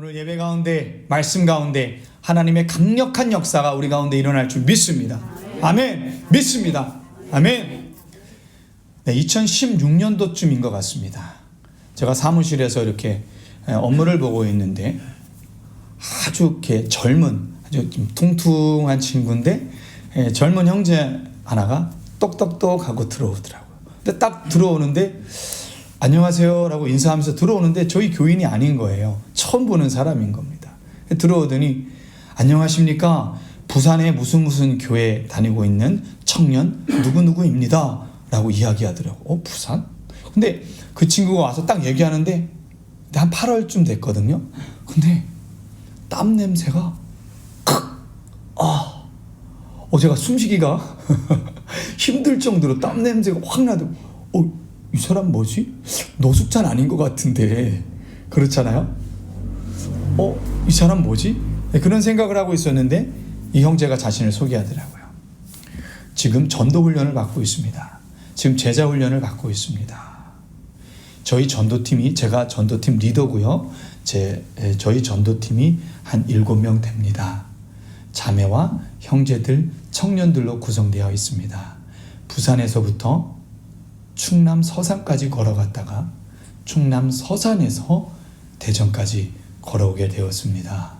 오늘 예배 가운데, 말씀 가운데 하나님의 강력한 역사가 우리 가운데 일어날 줄 믿습니다. 아멘. 믿습니다. 아멘. 네, 2016년도쯤인 것 같습니다. 제가 사무실에서 이렇게 업무를 보고 있는데 아주 이렇게 젊은, 아주 좀 퉁퉁한 친구인데 젊은 형제 하나가 똑똑똑하고 들어오더라고요. 근데 딱 들어오는데 안녕하세요 라고 인사하면서 들어오는데 저희 교인이 아닌 거예요. 처음 보는 사람인 겁니다. 들어오더니 안녕하십니까, 부산에 무슨 교회 다니고 있는 청년 누구누구입니다 라고 이야기하더라고요. 부산? 근데 그 친구가 와서 딱 얘기하는데 한 8월쯤 됐거든요. 근데 땀 냄새가 제가 숨쉬기가 힘들 정도로 땀 냄새가 확 나더라고요. 이 사람 뭐지? 노숙자는 아닌 것 같은데, 그렇잖아요? 이 사람 뭐지? 네, 그런 생각을 하고 있었는데 이 형제가 자신을 소개하더라고요. 지금 전도훈련을 받고 있습니다. 지금 제자훈련을 받고 있습니다. 저희 전도팀이, 제가 전도팀 리더고요. 저희 전도팀이 한 7명 됩니다. 자매와 형제들, 청년들로 구성되어 있습니다. 부산에서부터 충남 서산까지 걸어갔다가 충남 서산에서 대전까지 걸어오게 되었습니다.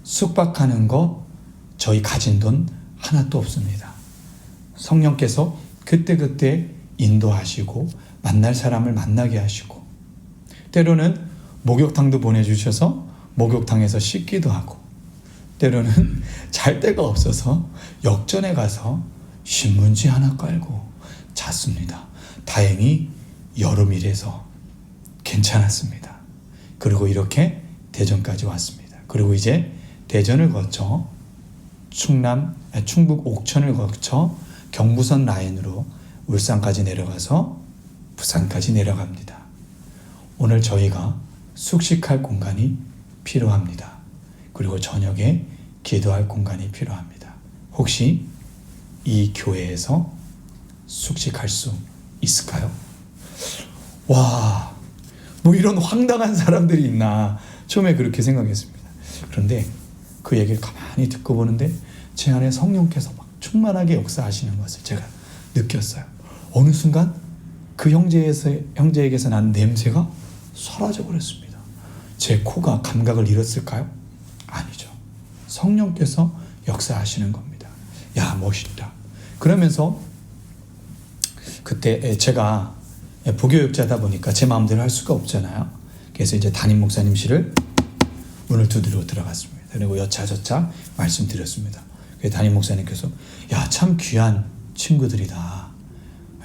숙박하는 거 저희 가진 돈 하나도 없습니다. 성령께서 그때그때 인도하시고 만날 사람을 만나게 하시고, 때로는 목욕탕도 보내주셔서 목욕탕에서 씻기도 하고, 때로는 잘 데가 없어서 역전에 가서 신문지 하나 깔고 잤습니다. 다행히 여름이라서 괜찮았습니다. 그리고 이렇게 대전까지 왔습니다. 그리고 이제 대전을 거쳐 충북 옥천을 거쳐 경부선 라인으로 울산까지 내려가서 부산까지 내려갑니다. 오늘 저희가 숙식할 공간이 필요합니다. 그리고 저녁에 기도할 공간이 필요합니다. 혹시 이 교회에서 숙식할 수 있을까요? 와, 뭐 이런 황당한 사람들이 있나 처음에 그렇게 생각했습니다. 그런데 그 얘기를 가만히 듣고 보는데 제 안에 성령께서 막 충만하게 역사하시는 것을 제가 느꼈어요. 어느 순간 그 형제에게서 난 냄새가 사라져 버렸습니다. 제 코가 감각을 잃었을까요? 아니죠. 성령께서 역사하시는 겁니다. 야, 멋있다. 그러면서 그때 제가 부교육자다 보니까 제 마음대로 할 수가 없잖아요. 그래서 이제 담임 목사님실을 문을 두드리고 들어갔습니다. 그리고 여차저차 말씀드렸습니다. 그래서 담임 목사님께서 야, 참 귀한 친구들이다.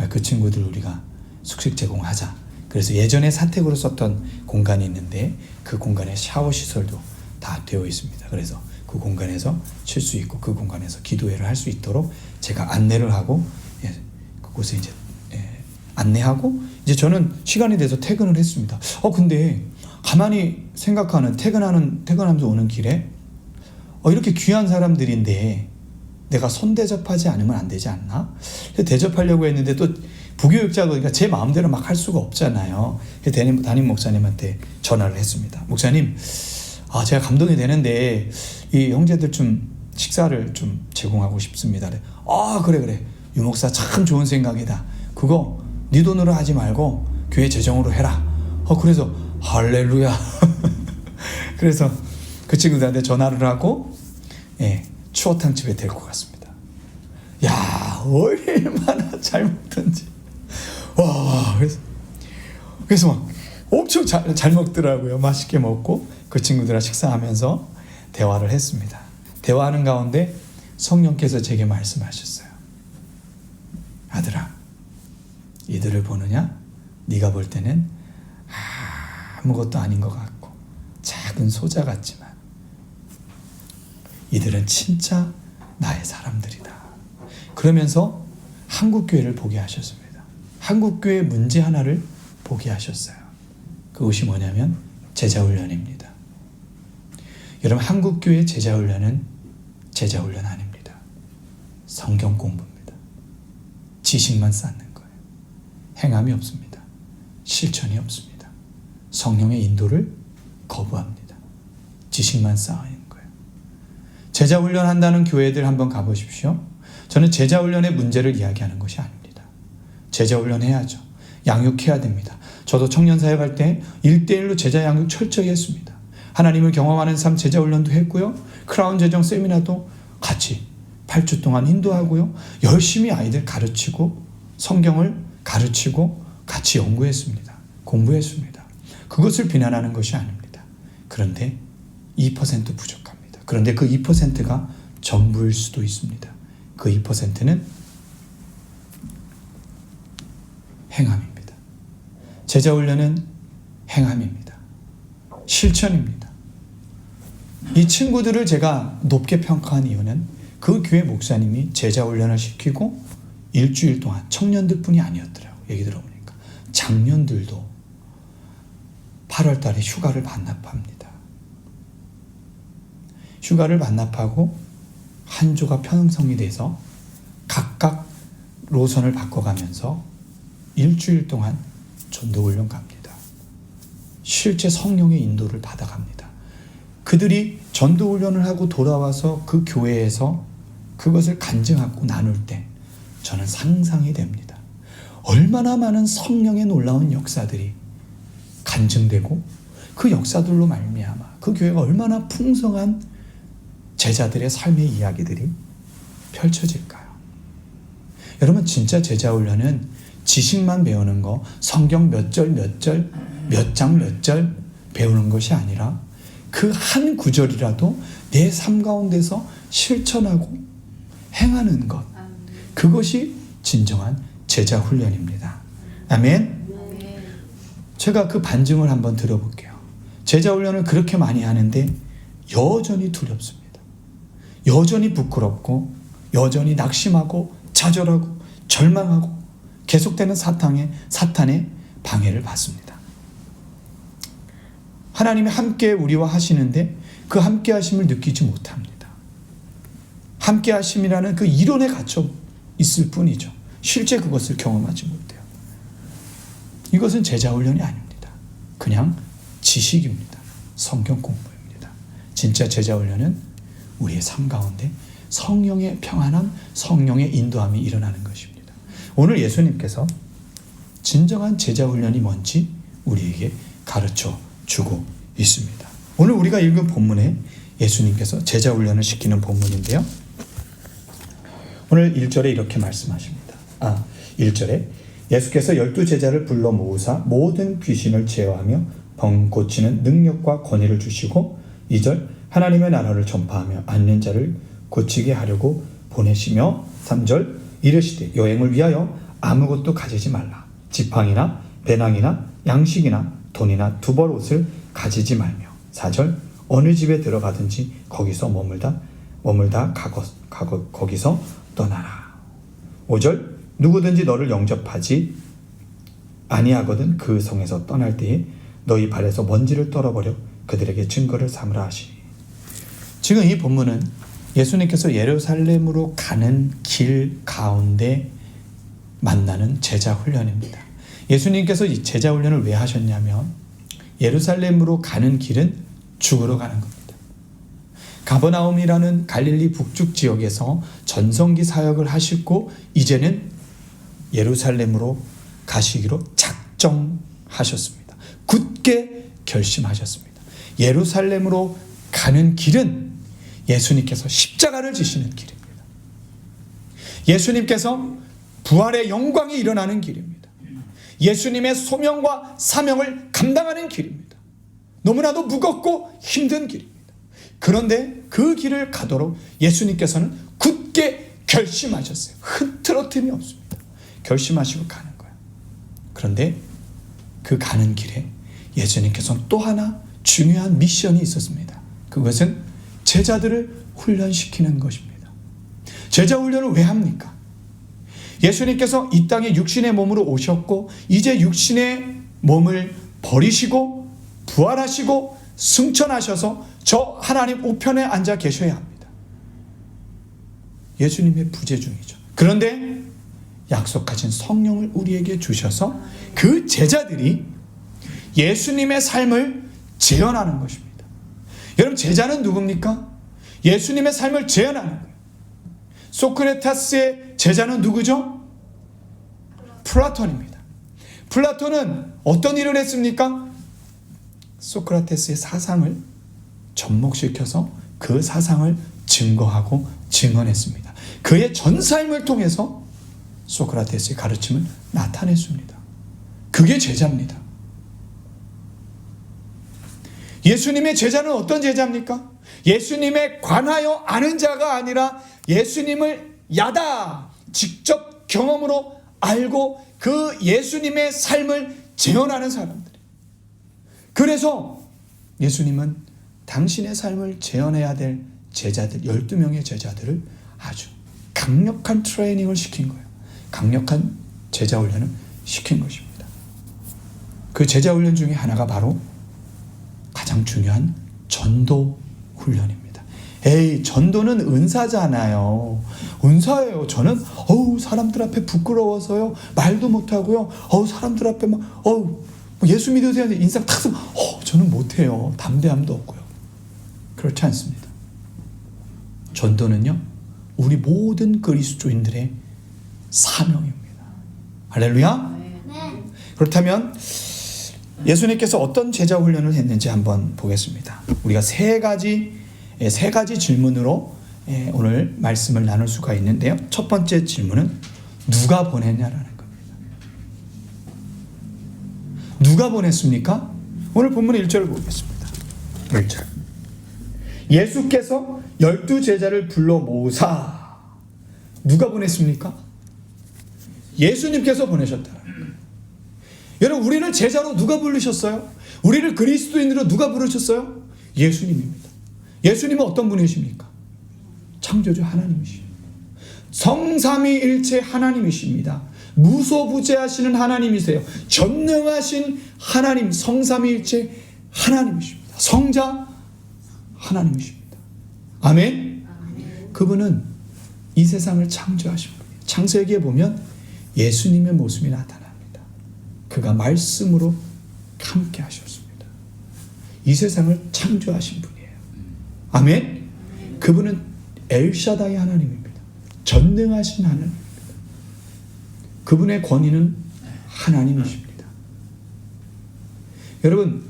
그 친구들 우리가 숙식 제공하자. 그래서 예전에 사택으로 썼던 공간이 있는데 그 공간에 샤워 시설도 다 되어 있습니다. 그래서 그 공간에서 쉴 수 있고 그 공간에서 기도회를 할 수 있도록 제가 안내를 하고 그곳에 이제 안내하고 이제 저는 시간이 돼서 퇴근을 했습니다. 근데 가만히 생각하는, 퇴근하면서 오는 길에 이렇게 귀한 사람들인데 내가 손 대접하지 않으면 안 되지 않나? 대접하려고 했는데 또 부교육자가 그러니까 제 마음대로 막 할 수가 없잖아요. 담임 목사님한테 전화를 했습니다. 목사님, 제가 감동이 되는데 이 형제들 좀 식사를 좀 제공하고 싶습니다. 그래. 유 목사 참 좋은 생각이다. 그거 네 돈으로 하지 말고 교회 재정으로 해라. 그래서 할렐루야. 그래서 그 친구들한테 전화를 하고 추어탕 집에 데리고 갔습니다. 야, 얼마나 잘 먹던지. 와, 그래서 막 엄청 잘 먹더라고요. 맛있게 먹고 그 친구들이랑 식사하면서 대화를 했습니다. 대화하는 가운데 성령께서 제게 말씀하셨어요. 아들아, 이들을 보느냐? 네가 볼 때는 아무것도 아닌 것 같고 작은 소자 같지만 이들은 진짜 나의 사람들이다. 그러면서 한국교회를 보게 하셨습니다. 한국교회 문제 하나를 보게 하셨어요. 그것이 뭐냐면 제자훈련입니다. 여러분, 한국교회 제자훈련은 제자훈련 아닙니다. 성경 공부입니다. 지식만 쌓는 거예요. 행함이 없습니다. 실천이 없습니다. 성령의 인도를 거부합니다. 지식만 쌓이는 거예요. 제자 훈련한다는 교회들 한번 가보십시오. 저는 제자 훈련의 문제를 이야기하는 것이 아닙니다. 제자 훈련해야죠. 양육해야 됩니다. 저도 청년사역할 때 1대1로 제자 양육 철저히 했습니다. 하나님을 경험하는 삶 제자 훈련도 했고요. 크라운 재정 세미나도 같이 8주 동안 인도하고요. 열심히 아이들 가르치고 성경을 가르치고 같이 연구했습니다. 공부했습니다. 그것을 비난하는 것이 아닙니다. 그런데 2% 부족합니다. 그런데 그 2%가 전부일 수도 있습니다. 그 2%는 행함입니다. 제자훈련은 행함입니다. 실천입니다. 이 친구들을 제가 높게 평가한 이유는 그 교회 목사님이 제자훈련을 시키고 일주일 동안 청년들 뿐이 아니었더라고요. 얘기 들어보니까 장년들도 8월 달에 휴가를 반납합니다. 휴가를 반납하고 한 조가 편성이 돼서 각각 노선을 바꿔가면서 일주일 동안 전도훈련 갑니다. 실제 성령의 인도를 받아갑니다. 그들이 전도훈련을 하고 돌아와서 그 교회에서 그것을 간증하고 나눌 때 저는 상상이 됩니다. 얼마나 많은 성령의 놀라운 역사들이 간증되고 그 역사들로 말미암아 그 교회가 얼마나 풍성한 제자들의 삶의 이야기들이 펼쳐질까요? 여러분, 진짜 제자훈련은 지식만 배우는 거, 성경 몇 절, 몇 장, 몇 절 배우는 것이 아니라 그 한 구절이라도 내 삶 가운데서 실천하고 행하는 것, 그것이 진정한 제자훈련입니다. 아멘? 제가 그 반증을 한번 들어볼게요. 제자훈련을 그렇게 많이 하는데 여전히 두렵습니다. 여전히 부끄럽고 여전히 낙심하고 좌절하고 절망하고 계속되는 사탄의 방해를 받습니다. 하나님이 함께 우리와 하시는데 그 함께 하심을 느끼지 못합니다. 함께 하심이라는 그 이론에 갇혀 있을 뿐이죠. 실제 그것을 경험하지 못해요. 이것은 제자훈련이 아닙니다. 그냥 지식입니다. 성경 공부입니다. 진짜 제자훈련은 우리의 삶 가운데 성령의 평안함, 성령의 인도함이 일어나는 것입니다. 오늘 예수님께서 진정한 제자훈련이 뭔지 우리에게 가르쳐 주고 있습니다. 오늘 우리가 읽은 본문에 예수님께서 제자훈련을 시키는 본문인데요. 오늘 1절에 이렇게 말씀하십니다. 1절에 예수께서 12제자를 불러 모으사 모든 귀신을 제어하며 병 고치는 능력과 권위를 주시고 2절 하나님의 나라를 전파하며 앉는 자를 고치게 하려고 보내시며 3절 이르시되 여행을 위하여 아무것도 가지지 말라. 지팡이나 배낭이나 양식이나 돈이나 두벌 옷을 가지지 말며 4절 어느 집에 들어가든지 거기서 머물다 거기서 떠나라. 5절 누구든지 너를 영접하지 아니하거든 그 성에서 떠날 때에 너희 발에서 먼지를 떨어버려 그들에게 증거를 삼으라 하시니. 지금 이 본문은 예수님께서 예루살렘으로 가는 길 가운데 만나는 제자 훈련입니다. 예수님께서 이 제자 훈련을 왜 하셨냐면 예루살렘으로 가는 길은 죽으러 가는 겁니다. 가버나움이라는 갈릴리 북쪽 지역에서 전성기 사역을 하시고 이제는 예루살렘으로 가시기로 작정하셨습니다. 굳게 결심하셨습니다. 예루살렘으로 가는 길은 예수님께서 십자가를 지시는 길입니다. 예수님께서 부활의 영광이 일어나는 길입니다. 예수님의 소명과 사명을 감당하는 길입니다. 너무나도 무겁고 힘든 길입니다. 그런데 그 길을 가도록 예수님께서는 굳게 결심하셨어요. 흐트러짐이 없습니다. 결심하시고 가는 거예요. 그런데 그 가는 길에 예수님께서는 또 하나 중요한 미션이 있었습니다. 그것은 제자들을 훈련시키는 것입니다. 제자 훈련을 왜 합니까? 예수님께서 이 땅에 육신의 몸으로 오셨고 이제 육신의 몸을 버리시고 부활하시고 승천하셔서 저 하나님 우편에 앉아 계셔야 합니다. 예수님의 부재중이죠. 그런데 약속하신 성령을 우리에게 주셔서 그 제자들이 예수님의 삶을 재현하는 것입니다. 여러분, 제자는 누굽니까? 예수님의 삶을 재현하는 거예요. 소크라테스의 제자는 누구죠? 플라톤입니다. 플라톤은 어떤 일을 했습니까? 소크라테스의 사상을 접목시켜서 그 사상을 증거하고 증언했습니다. 그의 전 삶을 통해서 소크라테스의 가르침을 나타냈습니다. 그게 제자입니다. 예수님의 제자는 어떤 제자입니까? 예수님에 관하여 아는 자가 아니라 예수님을 직접 경험으로 알고 그 예수님의 삶을 재현하는 사람들. 그래서 예수님은 당신의 삶을 재현해야 될 제자들, 12명의 제자들을 아주 강력한 트레이닝을 시킨 거예요. 강력한 제자 훈련을 시킨 것입니다. 그 제자 훈련 중에 하나가 바로 가장 중요한 전도 훈련입니다. 전도는 은사잖아요. 은사예요. 저는 사람들 앞에 부끄러워서요 말도 못하고요. 사람들 앞에 예수 믿으세요 인상 탁 쓰면 저는 못해요. 담대함도 없고요. 그렇지 않습니다. 전도는요, 우리 모든 그리스도인들의 사명입니다. 할렐루야. 네. 그렇다면 예수님께서 어떤 제자 훈련을 했는지 한번 보겠습니다. 우리가 세 가지 질문으로 오늘 말씀을 나눌 수가 있는데요. 첫 번째 질문은 누가 보냈냐라는 겁니다. 누가 보냈습니까? 오늘 본문 1절을 보겠습니다. 1절. 예수께서 12제자를 불러 모으사. 누가 보냈습니까? 예수님께서 보내셨다. 여러분, 우리를 제자로 누가 부르셨어요? 우리를 그리스도인으로 누가 부르셨어요? 예수님입니다. 예수님은 어떤 분이십니까? 창조주 하나님이십니다. 성삼위일체 하나님이십니다. 무소부재하시는 하나님이세요. 전능하신 하나님, 성삼위일체 하나님이십니다. 성자 하나님이십니다. 아멘? 그분은 이 세상을 창조하신 분이에요. 창세기에 보면 예수님의 모습이 나타납니다. 그가 말씀으로 함께 하셨습니다. 이 세상을 창조하신 분이에요. 아멘? 그분은 엘샤다이 하나님입니다. 전능하신 하나님입니다. 그분의 권위는 하나님이십니다. 여러분,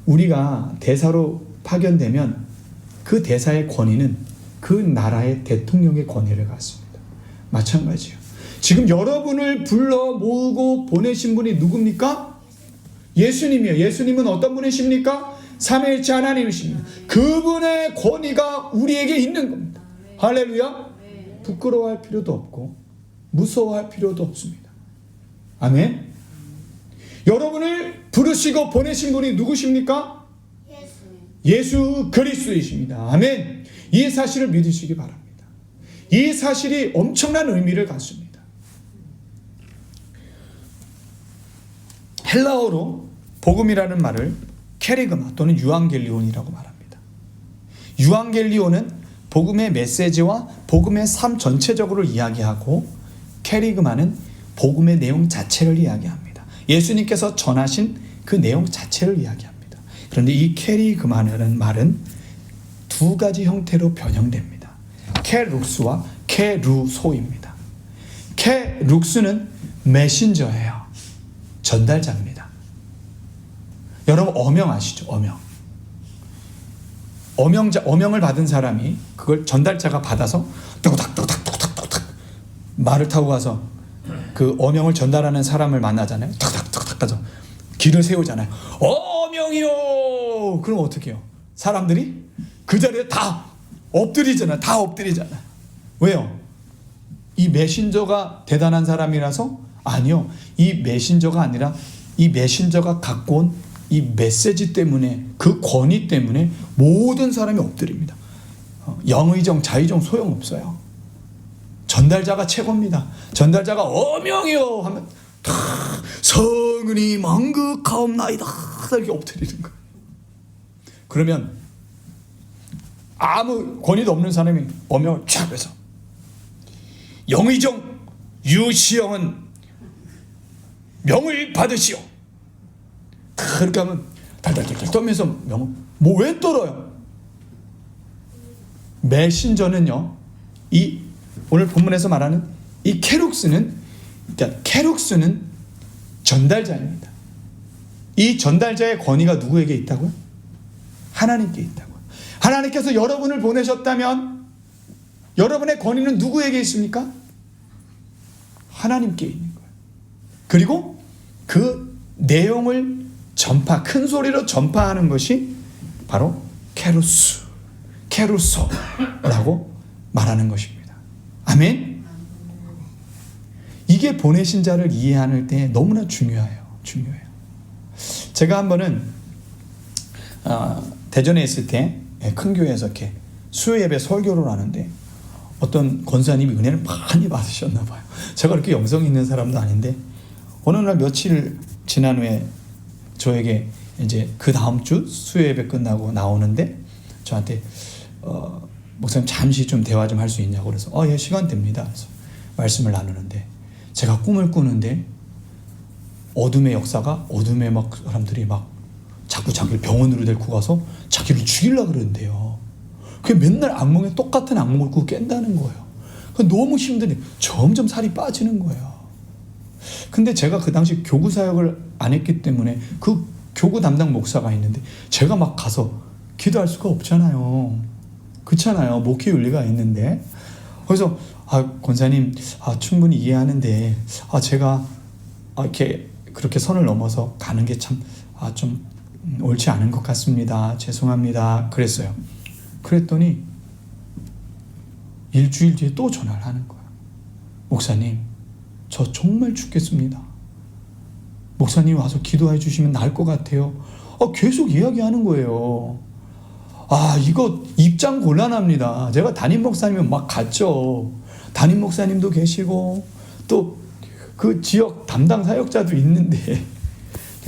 우리가 대사로 파견되면 그 대사의 권위는 그 나라의 대통령의 권위를 갖습니다. 마찬가지예요. 지금 여러분을 불러 모으고 보내신 분이 누굽니까? 예수님이에요. 예수님은 어떤 분이십니까? 삼위일체 하나님이십니다. 그분의 권위가 우리에게 있는 겁니다. 할렐루야. 부끄러워할 필요도 없고 무서워할 필요도 없습니다. 아멘. 여러분을 부르시고 보내신 분이 누구십니까? 예수 그리스도이십니다. 아멘. 이 사실을 믿으시기 바랍니다. 이 사실이 엄청난 의미를 갖습니다. 헬라어로 복음이라는 말을 케리그마 또는 유앙겔리온이라고 말합니다. 유앙겔리온은 복음의 메시지와 복음의 삶 전체적으로 이야기하고, 케리그마는 복음의 내용 자체를 이야기합니다. 예수님께서 전하신 그 내용 자체를 이야기합니다. 그런데 이 케리그마라는 말은 두 가지 형태로 변형됩니다. 케룩스와 케루소입니다. 케룩스는 메신저예요. 전달자입니다. 여러분, 어명 아시죠? 어명을 받은 사람이 그걸 전달자가 받아서 뚝딱뚝딱뚝딱뚝딱 말을 타고 가서 그 어명을 전달하는 사람을 만나잖아요. 뚝딱뚝딱 가서 길을 세우잖아요. 어명이요. 그럼 어떻게 해요? 사람들이 그 자리에 다 엎드리잖아요. 왜요? 이 메신저가 대단한 사람이라서? 아니요. 이 메신저가 아니라 이 메신저가 갖고 온 이 메시지 때문에, 그 권위 때문에 모든 사람이 엎드립니다. 영의정, 자의정 소용없어요. 전달자가 최고입니다. 전달자가 어명이요 하면 성은이 만극하옵나이다 이렇게 엎드리는 거예요. 그러면 아무 권위도 없는 사람이 어명을 쫙 해서 영의정 유시영은 명을 받으시오. 그렇게 하면 달달달달 떨면서 명을 왜 떨어요? 메신저는요, 이 오늘 본문에서 말하는 이 케룩스는, 그러니까 케룩스는 전달자입니다. 이 전달자의 권위가 누구에게 있다고요? 하나님께 있다고요. 하나님께서 여러분을 보내셨다면 여러분의 권위는 누구에게 있습니까? 하나님께 있는 거예요. 그리고 그 내용을 큰 소리로 전파하는 것이 바로 케루소라고 말하는 것입니다. 아멘. 이게 보내신 자를 이해하는 때 너무나 중요해요. 제가 한 번은 대전에 있을 때 큰 교회에서 이렇게 수요 예배 설교를 하는데 어떤 권사님이 은혜를 많이 받으셨나 봐요. 제가 그렇게 영성 있는 사람도 아닌데 어느 날 며칠 지난 후에 저에게 이제 그 다음 주 수요 예배 끝나고 나오는데 저한테 목사님 잠시 좀 대화 좀 할 수 있냐고 그래서 예, 시간 됩니다. 그래서 말씀을 나누는데 제가 꿈을 꾸는데 어둠의 역사가 어둠의 막 사람들이 막 자꾸 자기를 병원으로 데리고 가서 자기를 죽이려고 그러는데요. 그게 맨날 악몽에 똑같은 악몽을 꾸고 깬다는 거예요. 너무 힘드네. 점점 살이 빠지는 거예요. 근데 제가 그 당시 교구 사역을 안 했기 때문에 그 교구 담당 목사가 있는데 제가 막 가서 기도할 수가 없잖아요. 그렇잖아요. 목회 윤리가 있는데. 그래서 권사님 충분히 이해하는데 제가 이렇게 그렇게 선을 넘어서 가는 게 참 좀 옳지 않은 것 같습니다. 죄송합니다. 그랬어요. 그랬더니 일주일 뒤에 또 전화를 하는 거야. 목사님, 저 정말 죽겠습니다. 목사님 와서 기도해 주시면 나을 것 같아요. 계속 이야기하는 거예요. 이거 입장 곤란합니다. 제가 담임 목사님은 막 갔죠. 담임 목사님도 계시고 또 그 지역 담당 사역자도 있는데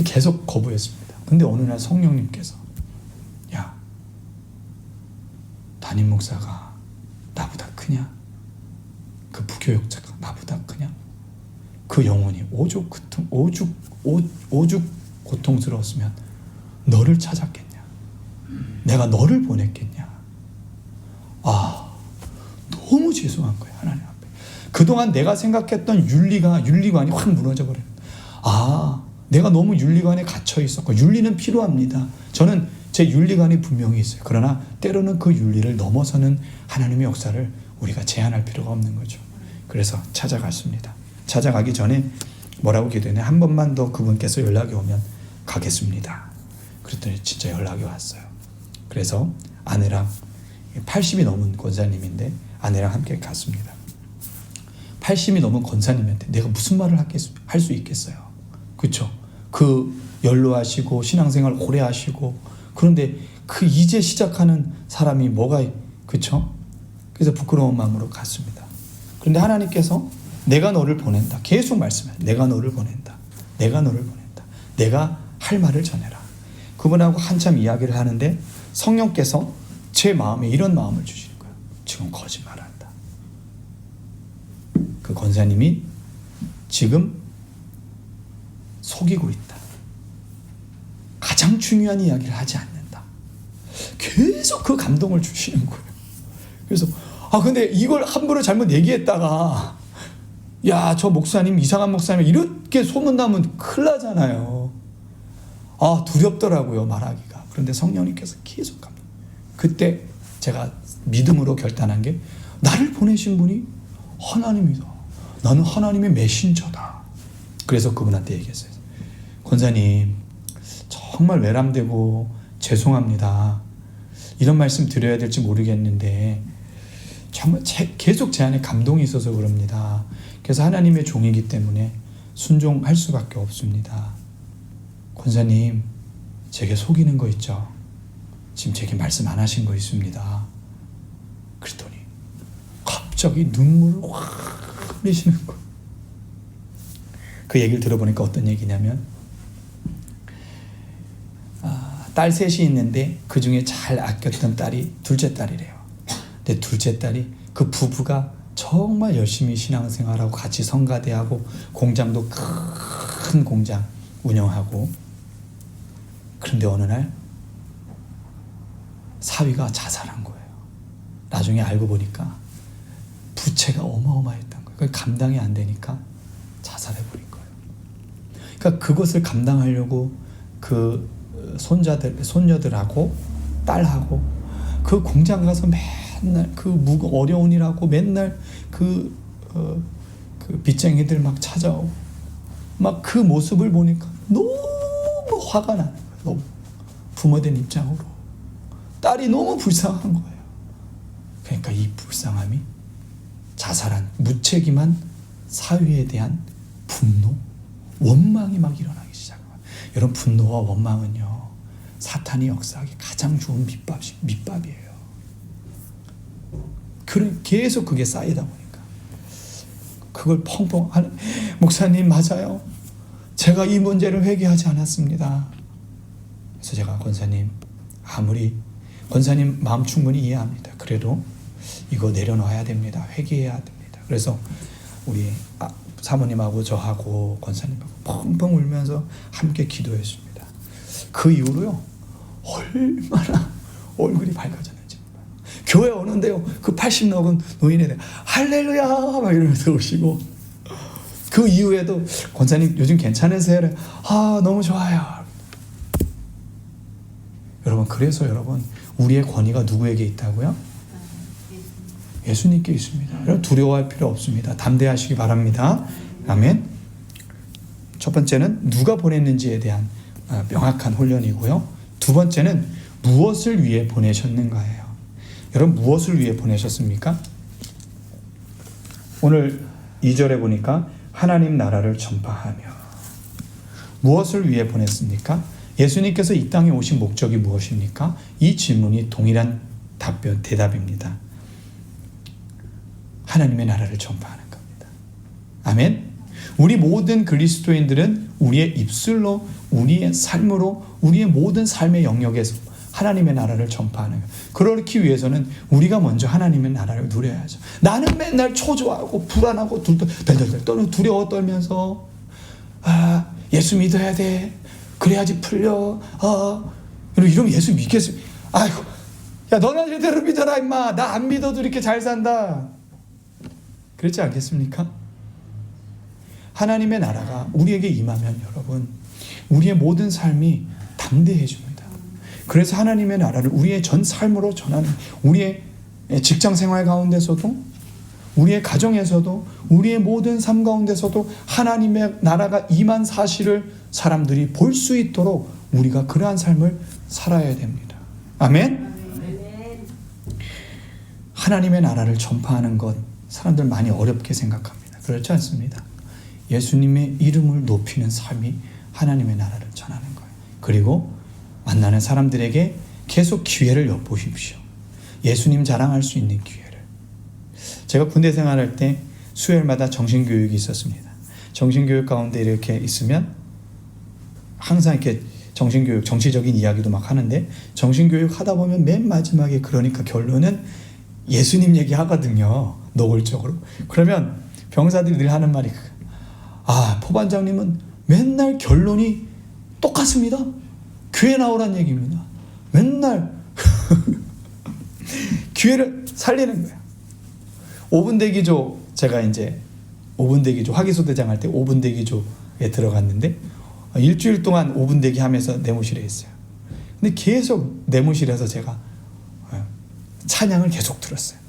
계속 거부했습니다. 근데 어느 날 성령님께서 야, 담임 목사가 나보다 크냐? 그 부교역자가 나보다 크냐? 그 영혼이 오죽 고통스러웠으면 너를 찾았겠냐? 내가 너를 보냈겠냐? 너무 죄송한 거예요. 하나님 앞에. 그동안 내가 생각했던 윤리관이 확 무너져 버려요. 내가 너무 윤리관에 갇혀 있었고, 윤리는 필요합니다. 저는 제 윤리관이 분명히 있어요. 그러나 때로는 그 윤리를 넘어서는 하나님의 역사를 우리가 제한할 필요가 없는 거죠. 그래서 찾아갔습니다. 찾아가기 전에 뭐라고 기도했냐? 한 번만 더 그분께서 연락이 오면 가겠습니다. 그랬더니 진짜 연락이 왔어요. 그래서 아내랑 80이 넘은 권사님인데 아내랑 함께 갔습니다. 80이 넘은 권사님한테 내가 무슨 말을 할 수 있겠어요? 그렇죠? 그 연로하시고 신앙생활 오래 하시고 그런데 그 이제 시작하는 사람이 뭐가 그렇죠? 그래서 부끄러운 마음으로 갔습니다. 그런데 하나님께서 내가 너를 보낸다. 계속 말씀해요. 내가 너를 보낸다. 내가 너를 보낸다. 내가 할 말을 전해라. 그분하고 한참 이야기를 하는데 성령께서 제 마음에 이런 마음을 주시는 거예요. 지금 거짓말한다. 그 권사님이 지금 속이고 있다. 가장 중요한 이야기를 하지 않는다. 계속 그 감동을 주시는 거예요. 그래서 근데 이걸 함부로 잘못 얘기했다가 저 목사님 이상한 목사님 이렇게 소문나면 큰일 나잖아요. 두렵더라고요, 말하기가. 그런데 성령님께서 계속 감동. 그때 제가 믿음으로 결단한 게 나를 보내신 분이 하나님이다. 나는 하나님의 메신저다. 그래서 그분한테 얘기했어요. 권사님, 정말 외람되고 죄송합니다. 이런 말씀 드려야 될지 모르겠는데 정말 계속 제 안에 감동이 있어서 그럽니다. 그래서 하나님의 종이기 때문에 순종할 수밖에 없습니다. 권사님, 제게 속이는 거 있죠? 지금 제게 말씀 안 하신 거 있습니다. 그랬더니 갑자기 눈물을 확 흘리시는 거예요. 그 얘기를 들어보니까 어떤 얘기냐면 딸 셋이 있는데 그 중에 잘 아꼈던 딸이 둘째 딸이래요. 근데 둘째 딸이 그 부부가 정말 열심히 신앙생활하고 같이 성가대하고 공장도 큰 공장 운영하고 그런데 어느 날 사위가 자살한 거예요. 나중에 알고 보니까 부채가 어마어마했던 거예요. 그게 감당이 안 되니까 자살해버린 거예요. 그러니까 그것을 감당하려고 그 손녀들하고 딸하고 그 공장 가서 맨날 그 어려운 일하고 맨날 그 빚쟁이들 막 찾아오고 막 그 모습을 보니까 너무 화가 나는 거예요. 너무 부모된 입장으로 딸이 너무 불쌍한 거예요. 그러니까 이 불쌍함이 자살한 무책임한 사위에 대한 분노, 원망이 막 일어나기 시작합니다. 여러분, 분노와 원망은요, 사탄이 역사하기 가장 좋은 밑밥이에요. 계속 그게 쌓이다 보니까 그걸 펑펑 하는, 목사님 맞아요. 제가 이 문제를 회개하지 않았습니다. 그래서 제가 권사님 마음 충분히 이해합니다. 그래도 이거 내려놔야 됩니다. 회개해야 됩니다. 그래서 우리 사모님하고 저하고 권사님하고 펑펑 울면서 함께 기도했습니다. 그 이후로요, 얼마나 얼굴이 밝아졌는지 몰라요. 교회 오는데요, 그 80 넘은 노인애들 할렐루야 막 이러면서 오시고, 그 이후에도 권사님 요즘 괜찮으세요? 너무 좋아요. 여러분, 그래서 여러분, 우리의 권위가 누구에게 있다고요? 예수님께 있습니다. 여러분, 두려워할 필요 없습니다. 담대하시기 바랍니다. 아멘. 첫 번째는 누가 보냈는지에 대한 명확한 훈련이고요. 두 번째는 무엇을 위해 보내셨는가예요. 여러분, 무엇을 위해 보내셨습니까? 오늘 2절에 보니까 하나님 나라를 전파하며. 무엇을 위해 보냈습니까? 예수님께서 이 땅에 오신 목적이 무엇입니까? 이 질문이 동일한 대답입니다. 하나님의 나라를 전파하는 겁니다. 아멘. 우리 모든 그리스도인들은 우리의 입술로, 우리의 삶으로, 우리의 모든 삶의 영역에서 하나님의 나라를 전파하는 거예요. 그렇기 위해서는 우리가 먼저 하나님의 나라를 누려야죠. 나는 맨날 초조하고 불안하고 덜덜덜 떠는, 두려워 떨면서 예수 믿어야 돼. 그래야지 풀려. 이러면 예수 믿겠어요? 아이고, 야, 너나 제대로 믿어라 임마. 나 안 믿어도 이렇게 잘 산다. 그렇지 않겠습니까? 하나님의 나라가 우리에게 임하면 여러분, 우리의 모든 삶이 담대해집니다. 그래서 하나님의 나라를 우리의 전 삶으로 전하는, 우리의 직장 생활 가운데서도, 우리의 가정에서도, 우리의 모든 삶 가운데서도 하나님의 나라가 임한 사실을 사람들이 볼 수 있도록 우리가 그러한 삶을 살아야 됩니다. 아멘? 하나님의 나라를 전파하는 것, 사람들 많이 어렵게 생각합니다. 그렇지 않습니다. 예수님의 이름을 높이는 삶이 하나님의 나라를 전하는 거예요. 그리고 만나는 사람들에게 계속 기회를 엿보십시오. 예수님 자랑할 수 있는 기회를. 제가 군대 생활할 때 수요일마다 정신교육이 있었습니다. 정신교육 가운데 이렇게 있으면 항상 이렇게 정신교육, 정치적인 이야기도 막 하는데, 정신교육 하다 보면 맨 마지막에, 그러니까 결론은 예수님 얘기 하거든요. 노골적으로. 그러면 병사들이 늘 하는 말이, 포반장님은 맨날 결론이 똑같습니다. 교회 나오란 얘기입니다. 맨날 기회를 살리는 거야. 5분 대기조, 제가 이제 5분 대기조, 화기소대장 할 때 5분 대기조에 들어갔는데, 일주일 동안 5분 대기 하면서 내무실에 있어요. 근데 계속 내무실에서 제가 찬양을 계속 들었어요.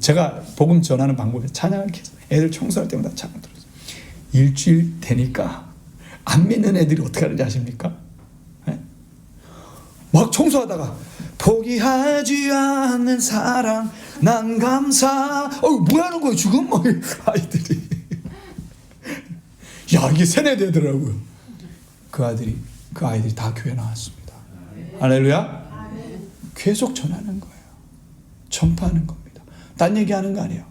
제가 복음 전하는 방법이 찬양을 계속, 애들 청소할 때마다 찬양 들었어요. 일주일 되니까 안 믿는 애들이 어떻게 하는지 아십니까? 막 청소하다가 포기하지 않는 사랑 난 감사. 뭐 하는 거야 지금? 아이들이. 야, 이게 세뇌되더라고요. 그 아이들이 다 교회 나왔습니다. 할렐루야. 계속 전하는 거예요. 전파하는 겁니다. 딴 얘기하는 거 아니에요.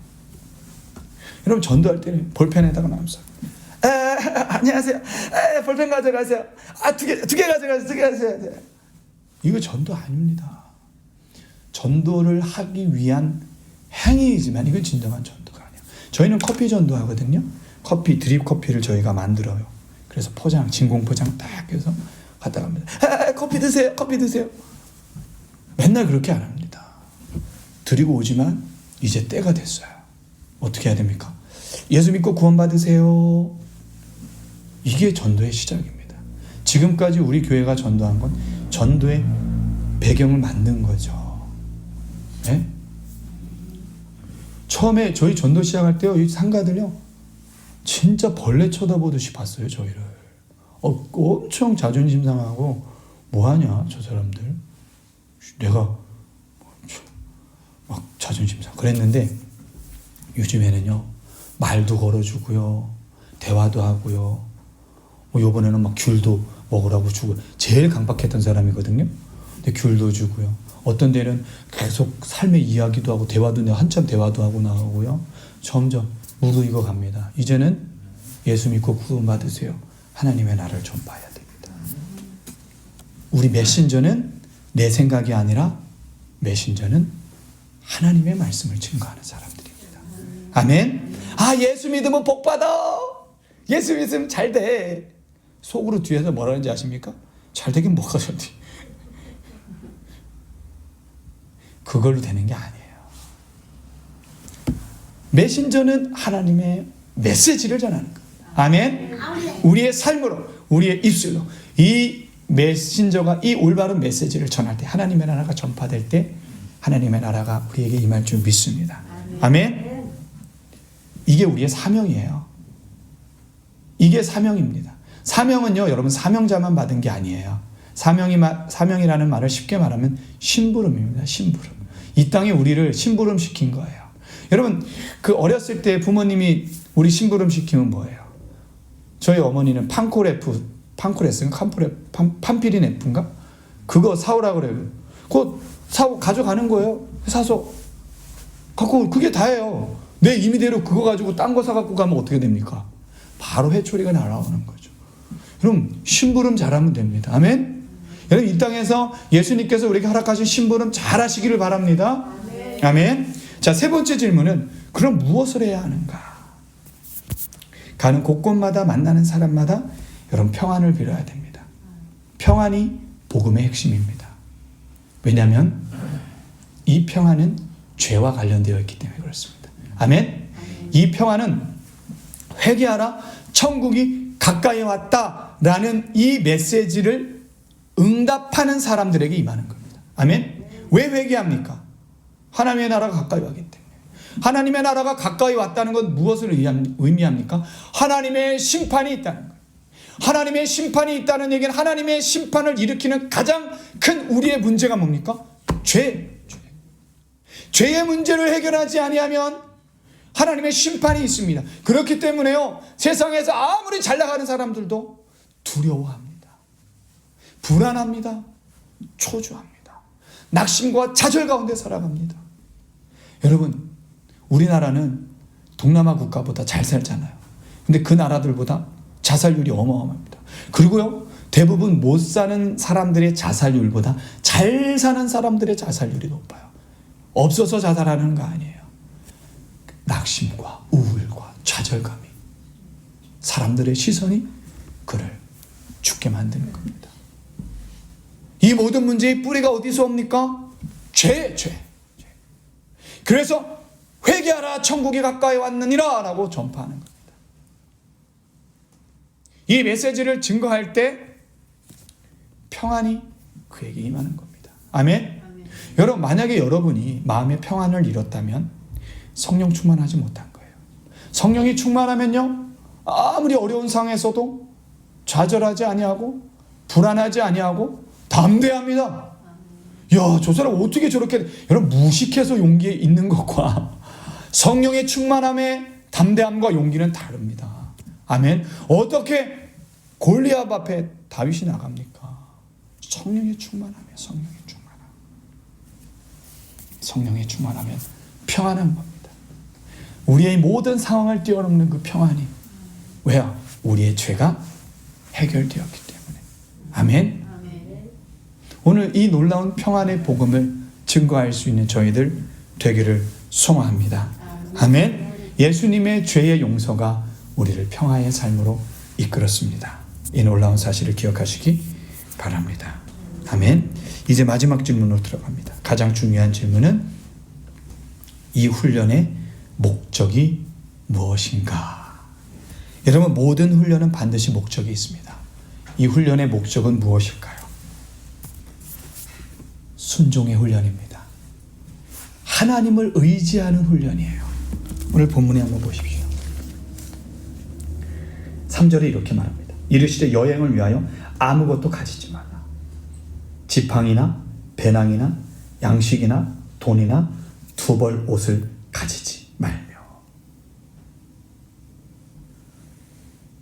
여러분, 전도할 때는 볼펜에다가 나오면서 안녕하세요. 볼펜 가져가세요. 두 개 가져가세요. 이거 전도 아닙니다. 전도를 하기 위한 행위이지만 이건 진정한 전도가 아니에요. 저희는 커피 전도하거든요. 드립 커피를 저희가 만들어요. 그래서 진공 포장 딱 해서 갖다 갑니다. 커피 드세요. 맨날 그렇게 안 합니다. 드리고 오지만 이제 때가 됐어요. 어떻게 해야 됩니까? 예수 믿고 구원받으세요. 이게 전도의 시작입니다. 지금까지 우리 교회가 전도한 건 전도의 배경을 만든 거죠. 네? 처음에 저희 전도 시작할 때요, 이 상가들요, 진짜 벌레 쳐다보듯이 봤어요, 저희를. 엄청 자존심 상하고, 뭐하냐, 저 사람들. 내가 막 자존심 상. 그랬는데, 요즘에는요, 말도 걸어주고요, 대화도 하고요, 요번에는 막 귤도 먹으라고 주고, 제일 강박했던 사람이거든요. 근데 귤도 주고요. 어떤 데는 계속 삶의 이야기도 하고, 대화도, 한참 대화도 하고 나오고요. 점점 무르익어 갑니다. 이제는 예수 믿고 구원받으세요. 하나님의 나라를 전파해야 됩니다. 우리 메신저는 내 생각이 아니라 메신저는 하나님의 말씀을 증거하는 사람들입니다. 아멘. 아, 예수 믿으면 복 받아. 예수 믿으면 잘 돼. 속으로 뒤에서 뭐라 하는지 아십니까? 잘 되긴 뭐가 잘 돼. 그걸로 되는 게 아니에요. 메신저는 하나님의 메시지를 전하는 겁니다. 아멘. 우리의 삶으로, 우리의 입술로 이 메신저가 이 올바른 메시지를 전할 때, 하나님의 나라가 전파될 때 하나님의 나라가 우리에게 임할 줄 믿습니다. 아멘. 이게 우리의 사명이에요. 이게 사명입니다. 사명은요, 여러분, 사명자만 받은 게 아니에요. 사명이라는 말을 쉽게 말하면 심부름입니다. 심부름. 이 땅에 우리를 심부름 시킨 거예요. 여러분, 그 어렸을 때 부모님이 우리 심부름 시키면 뭐예요? 저희 어머니는 판피린 F인가? 그거 사오라 그래요. 그거 사고 가져가는 거예요. 사서 갖고, 그게 다예요. 내 임의대로 그거 가지고 딴 거 사갖고 가면 어떻게 됩니까? 바로 회초리가 날아오는 거죠. 그럼 심부름 잘하면 됩니다. 아멘. 여러분, 이 땅에서 예수님께서 우리에게 허락하신 심부름 잘 하시기를 바랍니다. 아멘. 자, 세 번째 질문은 그럼 무엇을 해야 하는가? 가는 곳곳마다 만나는 사람마다 여러분 평안을 빌어야 됩니다. 평안이 복음의 핵심입니다. 왜냐하면 이 평안은 죄와 관련되어 있기 때문에 그렇습니다. 아멘. 이 평안은 회개하라, 천국이 가까이 왔다라는 이 메시지를 응답하는 사람들에게 임하는 겁니다. 아멘. 왜 회개합니까? 하나님의 나라가 가까이 왔기 때문에. 하나님의 나라가 가까이 왔다는 건 무엇을 의미합니까? 하나님의 심판이 있다는 거예요. 하나님의 심판이 있다는 얘기는 하나님의 심판을 일으키는 가장 큰 우리의 문제가 뭡니까? 죄의 문제를 해결하지 아니하면 하나님의 심판이 있습니다. 그렇기 때문에요, 세상에서 아무리 잘 나가는 사람들도 두려워합니다. 불안합니다. 초조합니다. 낙심과 좌절 가운데 살아갑니다. 여러분, 우리나라는 동남아 국가보다 잘 살잖아요. 근데 그 나라들보다 자살률이 어마어마합니다. 그리고요, 대부분 못 사는 사람들의 자살률보다 잘 사는 사람들의 자살률이 높아요. 없어서 자살하는 거 아니에요. 낙심과 우울과 좌절감이, 사람들의 시선이 그를 죽게 만드는 겁니다. 이 모든 문제의 뿌리가 어디서 옵니까? 죄. 그래서 회개하라, 천국이 가까이 왔느니라 라고 전파하는 겁니다. 이 메시지를 증거할 때 평안이 그에게 임하는 겁니다. 아멘. 여러분, 만약에 여러분이 마음의 평안을 잃었다면 성령 충만하지 못한 거예요. 성령이 충만하면요, 아무리 어려운 상황에서도 좌절하지 아니하고 불안하지 아니하고 담대합니다. 야, 저 사람 어떻게 저렇게, 여러분, 무식해서 용기에 있는 것과 성령의 충만함의 담대함과 용기는 다릅니다. 아멘. 어떻게 골리앗 앞에 다윗이 나갑니까? 성령의 충만함이에요. 성령의 충만하면 평안한 겁니다. 우리의 모든 상황을 뛰어넘는 그 평안이, 왜요? 우리의 죄가 해결되었기 때문에. 아멘. 오늘 이 놀라운 평안의 복음을 증거할 수 있는 저희들 되기를 소망합니다. 아멘. 예수님의 죄의 용서가 우리를 평화의 삶으로 이끌었습니다. 이 놀라운 사실을 기억하시기 바랍니다. 아멘. 이제 마지막 질문으로 들어갑니다. 가장 중요한 질문은 이 훈련의 목적이 무엇인가? 여러분, 모든 훈련은 반드시 목적이 있습니다. 이 훈련의 목적은 무엇일까요? 순종의 훈련입니다. 하나님을 의지하는 훈련이에요. 오늘 본문에 한번 보십시오. 3절에 이렇게 말합니다. 이르시되 여행을 위하여 아무것도 가지지 말라. 지팡이나 배낭이나 양식이나 돈이나 두 벌 옷을 가지지 말며.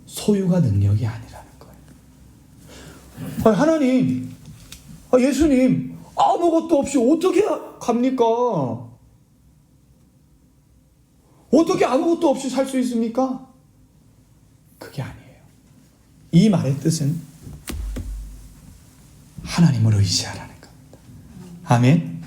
소유가 능력이 아니라는 거예요. 하나님, 예수님, 아무것도 없이 어떻게 갑니까? 어떻게 아무것도 없이 살 수 있습니까? 그게 아니에요. 이 말의 뜻은 하나님을 의지하라는 겁니다. 아멘.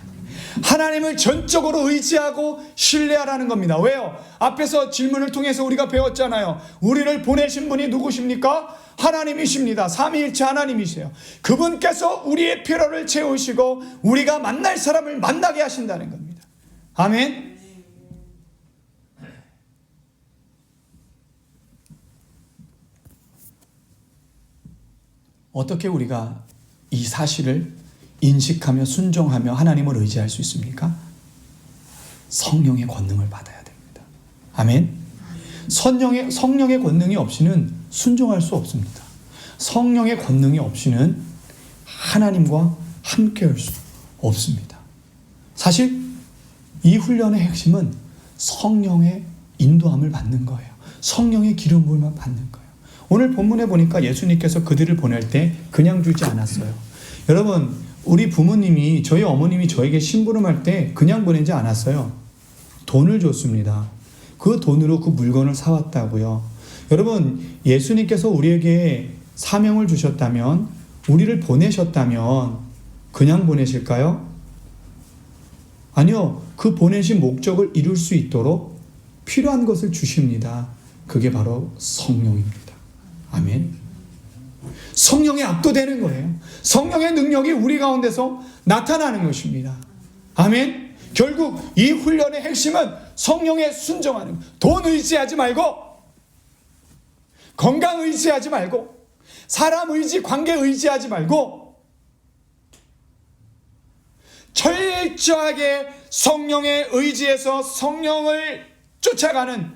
하나님을 전적으로 의지하고 신뢰하라는 겁니다. 왜요? 앞에서 질문을 통해서 우리가 배웠잖아요. 우리를 보내신 분이 누구십니까? 하나님이십니다. 삼위일체 하나님이세요. 그분께서 우리의 필요를 채우시고 우리가 만날 사람을 만나게 하신다는 겁니다. 아멘. 어떻게 우리가 이 사실을 인식하며 순종하며 하나님을 의지할 수 있습니까? 성령의 권능을 받아야 됩니다. 아멘. 성령의 권능이 없이는 순종할 수 없습니다. 성령의 권능이 없이는 하나님과 함께할 수 없습니다. 사실 이 훈련의 핵심은 성령의 인도함을 받는 거예요. 성령의 기름 부음을 받는 거예요. 오늘 본문에 보니까 예수님께서 그들을 보낼 때 그냥 주지 않았어요. 여러분, 우리 부모님이, 저희 어머님이 저에게 심부름할 때 그냥 보내지 않았어요. 돈을 줬습니다. 그 돈으로 그 물건을 사왔다고요. 여러분, 예수님께서 우리에게 사명을 주셨다면, 우리를 보내셨다면 그냥 보내실까요? 아니요. 그 보내신 목적을 이룰 수 있도록 필요한 것을 주십니다. 그게 바로 성령입니다. 아멘. 성령에 압도되는 거예요. 성령의 능력이 우리 가운데서 나타나는 것입니다. 아멘. 결국 이 훈련의 핵심은 성령에 순종하는 것. 돈 의지하지 말고, 건강 의지하지 말고, 사람 의지, 관계 의지하지 말고, 철저하게 성령의 의지에서 성령을 쫓아가는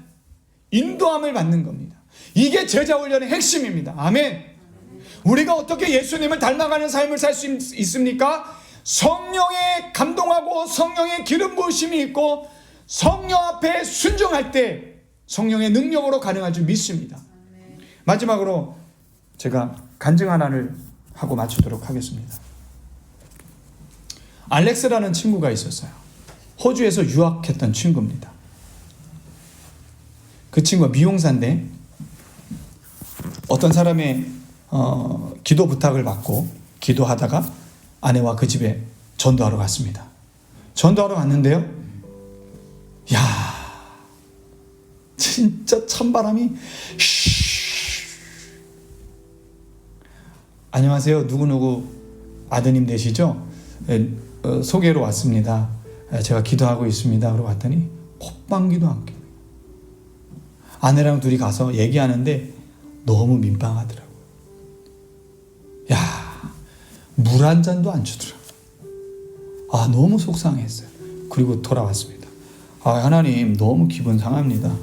인도함을 받는 겁니다. 이게 제자 훈련의 핵심입니다. 아멘. 우리가 어떻게 예수님을 닮아가는 삶을 살 수 있습니까? 성령에 감동하고 성령의 기름 부으심이 있고 성령 앞에 순종할 때 성령의 능력으로 가능할 줄 믿습니다. 마지막으로 제가 간증 하나를 하고 마치도록 하겠습니다. 알렉스라는 친구가 있었어요. 호주에서 유학했던 친구입니다. 그 친구가 미용사인데 어떤 사람의 기도 부탁을 받고 기도하다가 아내와 그 집에 전도하러 갔습니다. 전도하러 갔는데요, 야, 진짜 찬바람이 안녕하세요, 누구누구 아드님 되시죠? 소개로 왔습니다. 제가 기도하고 있습니다. 그러고 왔더니 콧방귀도 안 껴요. 아내랑 둘이 가서 얘기하는데 너무 민망하더라고요. 야, 물 한 잔도 안 주더라고요. 너무 속상했어요. 그리고 돌아왔습니다. 하나님, 너무 기분 상합니다.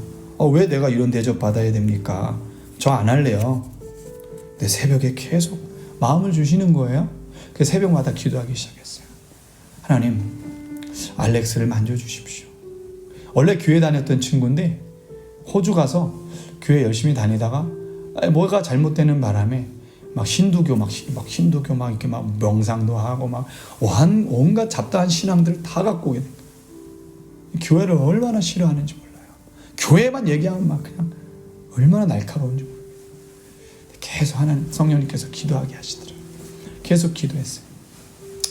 왜 내가 이런 대접 받아야 됩니까? 저 안 할래요. 근데 새벽에 계속 마음을 주시는 거예요. 그래서 새벽마다 기도하기 시작했어요. 하나님, 알렉스를 만져주십시오. 원래 교회 다녔던 친구인데 호주 가서 교회 열심히 다니다가 뭐가 잘못되는 바람에 막 신두교 이렇게 막 명상도 하고 막 온갖 잡다한 신앙들을 다 갖고 오게 됩니다. 교회를 얼마나 싫어하는지 몰라요. 교회만 얘기하면 막 그냥 얼마나 날카로운지 몰라요. 계속 하나님, 성령님께서 기도하게 하시더라고요. 계속 기도했어요.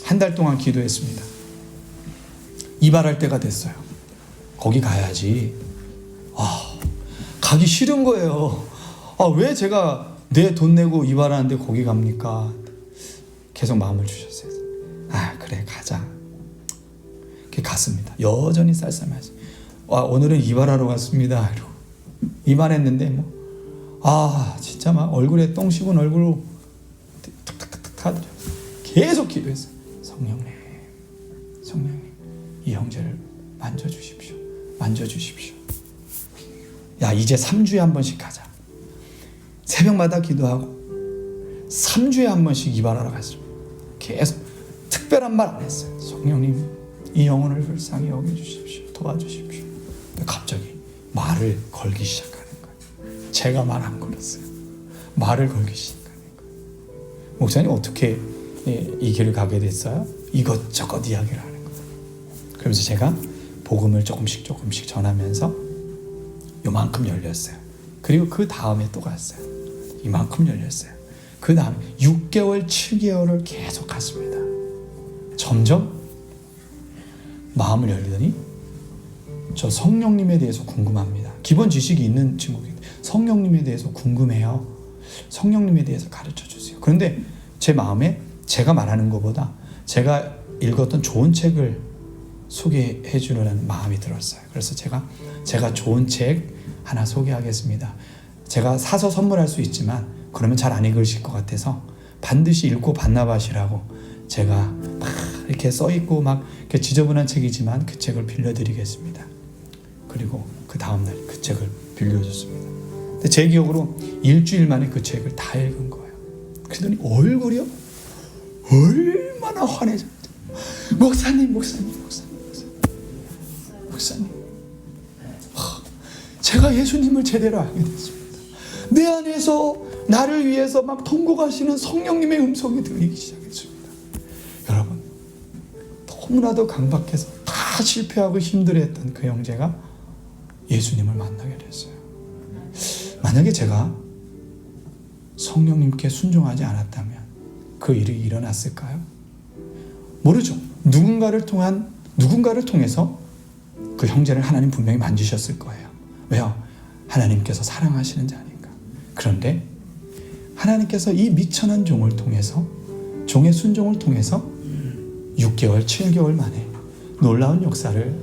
한 달 동안 기도했습니다. 이발할 때가 됐어요. 거기 가야지. 가기 싫은 거예요. 왜 제가 내 돈 내고 이발하는데 거기 갑니까? 계속 마음을 주셨어요. 그래, 가자. 갔습니다. 여전히 쌀쌀하지. 오늘은 이발하러 갔습니다. 이러고 이발했는데 진짜 막 얼굴에 똥 씹은 얼굴로 탁탁탁탁 타들여 계속 기도했어요. 성령님 이 형제를 만져주십시오. 야, 이제 3주에 한 번씩 가자. 새벽마다 기도하고 3주에 한 번씩 이발하러 갔어요. 계속 특별한 말 안 했어요. 성령님 이 영혼을 불쌍히 여겨주십시오. 도와주십시오. 갑자기 말을 걸기 시작하는 거예요. 제가 말 안 걸었어요. 말을 걸기 시작하는 거예요. 목사님 어떻게 이 길을 가게 됐어요? 이것저것 이야기를 하는 거예요. 그러면서 제가 복음을 조금씩 전하면서 요만큼 열렸어요. 그리고 그 다음에 또 갔어요. 이만큼 열렸어요. 그 다음에 6개월, 7개월을 계속 갔습니다. 점점 마음을 열더니 저 성령님에 대해서 궁금합니다. 기본 지식이 있는 친구인데 성령님에 대해서 궁금해요. 성령님에 대해서 가르쳐 주세요. 그런데 제 마음에 제가 말하는 것보다 제가 읽었던 좋은 책을 소개해 주려는 마음이 들었어요. 그래서 제가 좋은 책 하나 소개하겠습니다. 제가 사서 선물할 수 있지만 그러면 잘 안 읽으실 것 같아서 반드시 읽고 반납하시라고 제가 막 이렇게 써있고 막 이렇게 지저분한 책이지만 그 책을 빌려드리겠습니다. 그리고 그 다음날 그 책을 빌려줬습니다. 근데 제 기억으로 일주일 만에 그 책을 다 읽은 거예요. 그러더니 얼굴이요? 얼마나 환해졌죠. 목사님 제가 예수님을 제대로 알게 됐습니다. 내 안에서 나를 위해서 막 통곡하시는 성령님의 음성이 들리기 시작했습니다. 여러분, 너무나도 강박해서 다 실패하고 힘들어했던 그 형제가 예수님을 만나게 됐어요. 만약에 제가 성령님께 순종하지 않았다면 그 일이 일어났을까요? 모르죠. 누군가를 통해서 그 형제를 하나님 분명히 만지셨을 거예요. 왜요? 하나님께서 사랑하시는 자니까. 그런데 하나님께서 이 미천한 종을 통해서, 종의 순종을 통해서 6개월, 7개월 만에 놀라운 역사를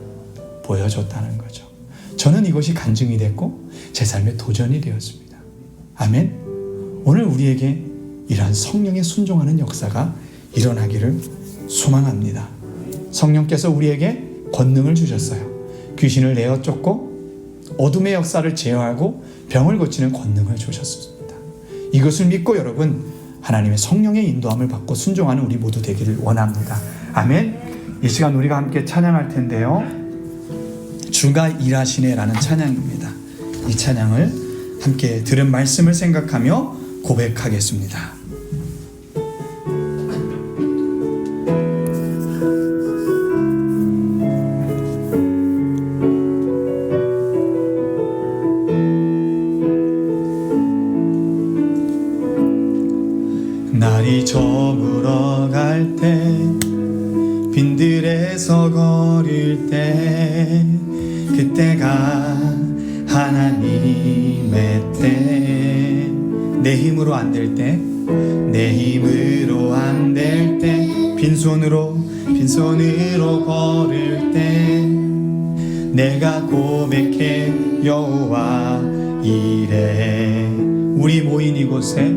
보여줬다는 거죠. 저는 이것이 간증이 됐고 제 삶의 도전이 되었습니다. 아멘. 오늘 우리에게 이러한 성령에 순종하는 역사가 일어나기를 소망합니다. 성령께서 우리에게 권능을 주셨어요. 귀신을 내어 쫓고 어둠의 역사를 제어하고 병을 고치는 권능을 주셨습니다. 이것을 믿고 여러분, 하나님의 성령의 인도함을 받고 순종하는 우리 모두 되기를 원합니다. 아멘. 이 시간 우리가 함께 찬양할 텐데요, 주가 일하시네라는 찬양입니다. 이 찬양을 함께 들은 말씀을 생각하며 고백하겠습니다. 날이 저물어 갈 때, 빈들에서 걸을 때, 그때가 하나님의 때. 내 힘으로 안 될 때, 내 힘으로 안 될 때, 빈손으로 걸을 때, 내가 고백해 여호와 이래. 우리 모인 이곳에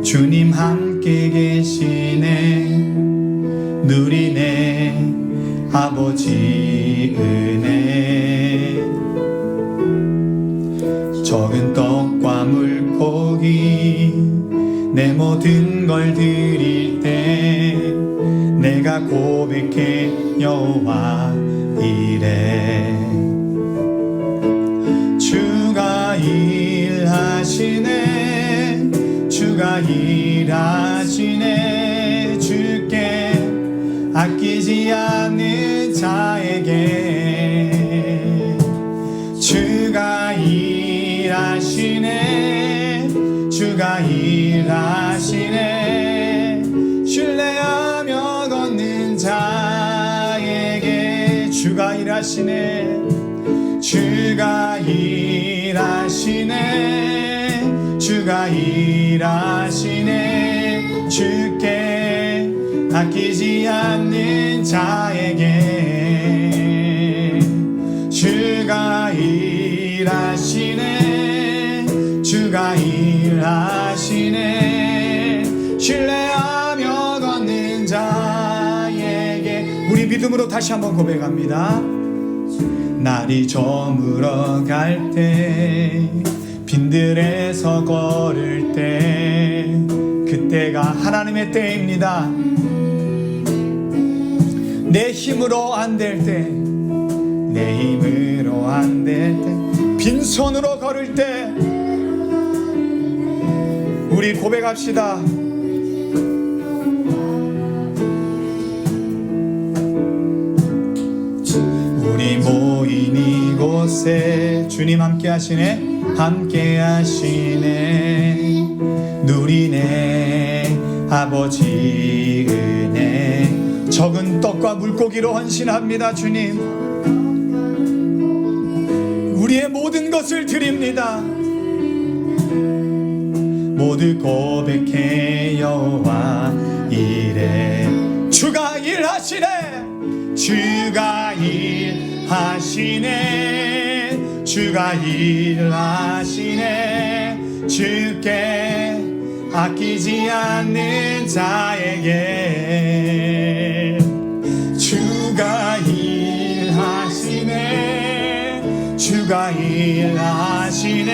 주님 함께 계시네. 누리네 아버지 은혜. 적은 떡과 물고기 내 모든 걸 드릴 때, 내가 고백해 여호와 이래. 주가 일하시네, 주가 일하시네. 주께 아끼지 않는 자에게 주가 일하시네, 주가 일하시네. 신뢰하며 걷는 자에게 주가 일하시네, 주가 일하시네, 주가 일하시네. 주께 아끼지 않는 자에게 주가 일하시네. 주가 일하시네. 신뢰하며 걷는 자에게. 우리 믿음으로 다시 한번 고백합니다. 날이 저물어 갈 때, 빈들에서 걸을 때, 그때가 하나님의 때입니다. 내 힘으로 안 될 때, 내 힘으로 안 될 때, 빈손으로 걸을 때 우리 고백합시다. 우리 모인 이곳에 주님 함께 하시네. 함께 하시네. 누리네 아버지 은혜. 적은 떡과 물고기로 헌신합니다. 주님, 우리의 모든 것을 드립니다. 모두 고백해 여호와 이래. 주가 일하시네. 주가 일하시네. 주가 일하시네. 주께 아끼지 않는 자에게 주가 일하시네. 주가 일하시네.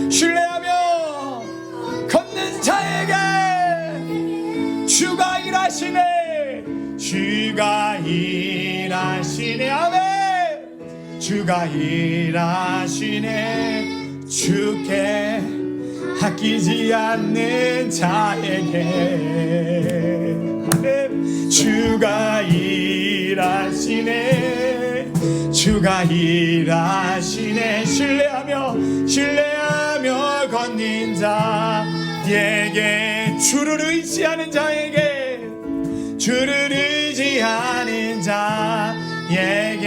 신뢰하며 걷는 자에게 주가 일하시네. 주가 일하시네. 아멘. 주가 일하시네. 주께 아끼지 않는 자에게 아멘. 주가 일하시네. 주가 일하시네. 신뢰하며 걷는 자에게 주를 의지하는 자에게 주를 의지하는 자에게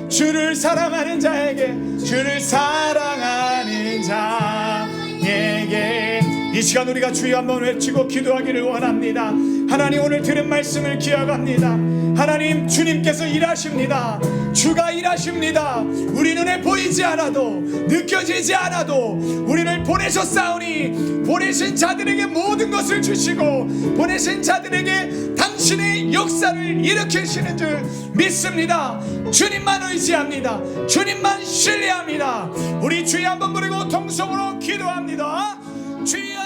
주를 사랑하는 자에게 주를 사랑하는 자에게 이 시간 우리가 주여 한번 외치고 기도하기를 원합니다. 하나님, 오늘 들은 말씀을 기억합니다. 하나님, 주님께서 일하십니다. 주가 일하십니다. 우리 눈에 보이지 않아도, 느껴지지 않아도 우리를 보내셨사오니 보내신 자들에게 모든 것을 주시고 보내신 자들에게 당신의 역사를 일으키시는 줄 믿습니다. 주님만 의지합니다. 주님만 신뢰합니다. 우리 주여 한번 부르고 통성으로 기도합니다. 주여